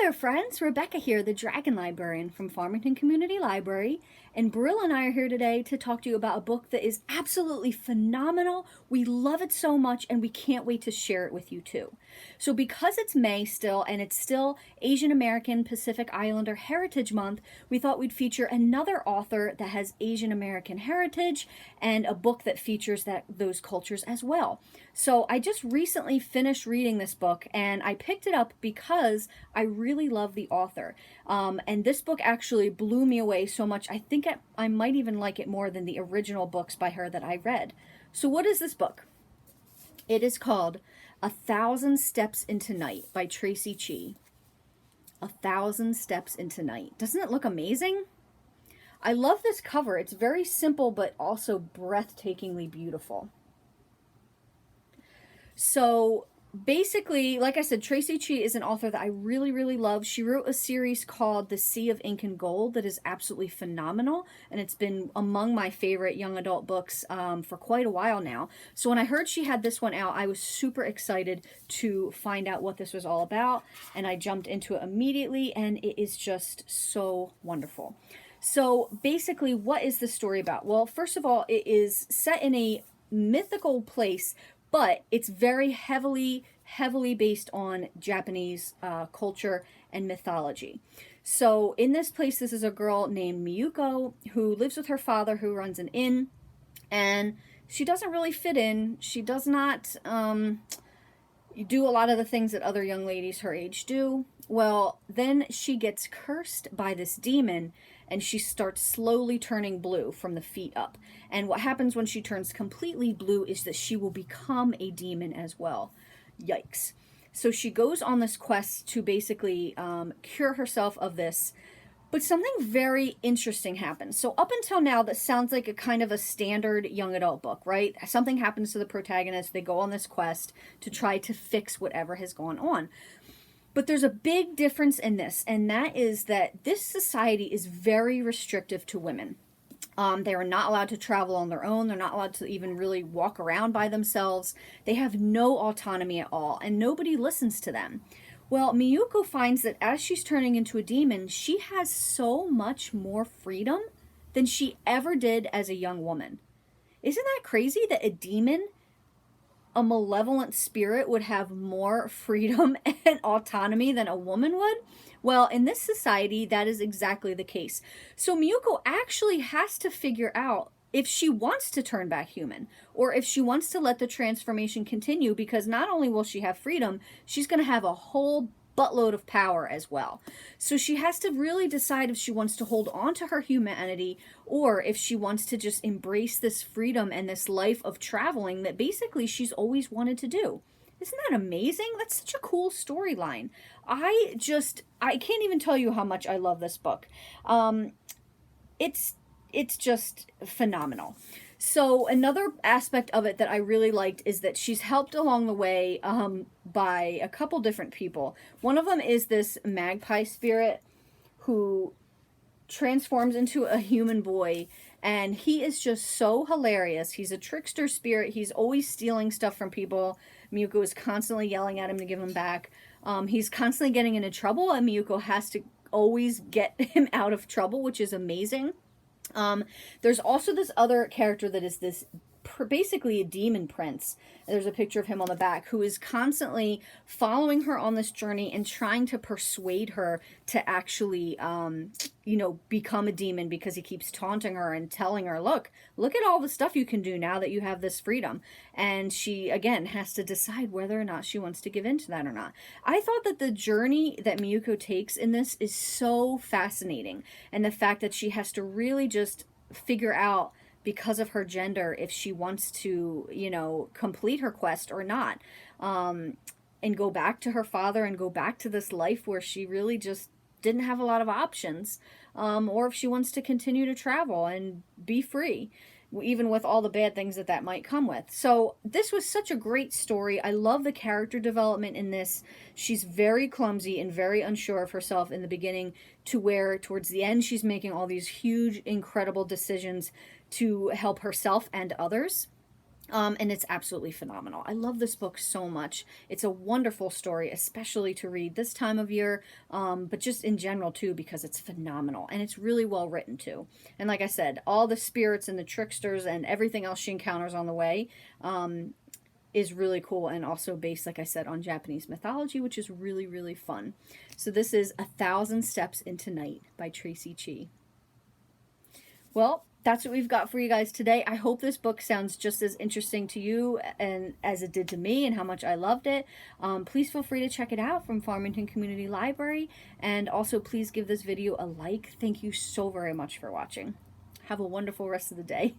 there, friends. Rebecca here, the Dragon Librarian from Farmington Community Library, and Brill and I are here today to talk to you about a book that is absolutely phenomenal. We love it so much, and we can't wait to share it with you too. So because it's May still, and it's still Asian American Pacific Islander Heritage Month, we thought we'd feature another author that has Asian American heritage and a book that features those cultures as well. So I just recently finished reading this book, and I picked it up because I really love the author. And this book actually blew me away so much, I think I might even like it more than the original books by her that I read. So what is this book? It is called 1,000 Steps into Night by Traci Chee. 1,000 Steps into Night. Doesn't it look amazing? I love this cover. It's very simple, but also breathtakingly beautiful. So basically, like I said, Traci Chee is an author that I really love. She wrote a series called The Sea of Ink and Gold that is absolutely phenomenal, and it's been among my favorite young adult books for quite a while now. So when I heard she had this one out, I was super excited to find out what this was all about, and I jumped into it immediately, and it is just so wonderful. So basically, what is the story about? Well, first of all, it is set in a mythical place, but it's very heavily based on Japanese culture and mythology. So in this place, this is a girl named Miyuko who lives with her father, who runs an inn, and she doesn't really fit in. She does not do a lot of the things that other young ladies her age do. Well, then she gets cursed by this demon, and she starts slowly turning blue from the feet up. And what happens when she turns completely blue is that she will become a demon as well. Yikes. So she goes on this quest to basically cure herself of this. But something very interesting happens. So up until now, that sounds like a kind of a standard young adult book, right? Something happens to the protagonist. They go on this quest to try to fix whatever has gone on. But there's a big difference in this, and that is that this society is very restrictive to women. They are not allowed to travel on their own. They're not allowed to even really walk around by themselves. They have no autonomy at all, and nobody listens to them. Well, Miyuko finds that as she's turning into a demon, she has so much more freedom than she ever did as a young woman. Isn't that crazy that a demon, a malevolent spirit, would have more freedom and autonomy than a woman would? Well, in this society, that is exactly the case. So Miyuko actually has to figure out if she wants to turn back human, or if she wants to let the transformation continue, because not only will she have freedom, she's going to have a whole buttload of power as well. So she has to really decide if she wants to hold on to her humanity, or if she wants to just embrace this freedom and this life of traveling that basically she's always wanted to do. Isn't that amazing? That's such a cool storyline. I can't even tell you how much I love this book. It's just phenomenal. So another aspect of it that I really liked is that she's helped along the way by a couple different people. One of them is this magpie spirit who transforms into a human boy, and he is just so hilarious. He's a trickster spirit. He's always stealing stuff from people. Miyuko is constantly yelling at him to give him back. He's constantly getting into trouble, and Miyuko has to always get him out of trouble, which is amazing. There's also this other character that is this basically a demon prince. There's a picture of him on the back, who is constantly following her on this journey and trying to persuade her to actually, become a demon, because he keeps taunting her and telling her, look at all the stuff you can do now that you have this freedom. And she, again, has to decide whether or not she wants to give in to that or not. I thought that the journey that Miyuko takes in this is so fascinating. And the fact that she has to really just figure out, because of her gender, if she wants to, complete her quest or not, and go back to her father and go back to this life where she really just didn't have a lot of options, or if she wants to continue to travel and be free, even with all the bad things that might come with. So this was such a great story. I love the character development in this. She's very clumsy and very unsure of herself in the beginning, to where towards the end she's making all these huge, incredible decisions to help herself and others. And it's absolutely phenomenal. I love this book so much. It's a wonderful story, especially to read this time of year, but just in general too, because it's phenomenal and it's really well written too. And like I said, all the spirits and the tricksters and everything else she encounters on the way is really cool, and also based, like I said, on Japanese mythology, which is really, really fun. So this is 1,000 Steps into Night by Traci Chee. Well, that's what we've got for you guys today. I hope this book sounds just as interesting to you and as it did to me, and how much I loved it. Please feel free to check it out from Farmington Community Library, and also please give this video a like. Thank you so very much for watching. Have a wonderful rest of the day.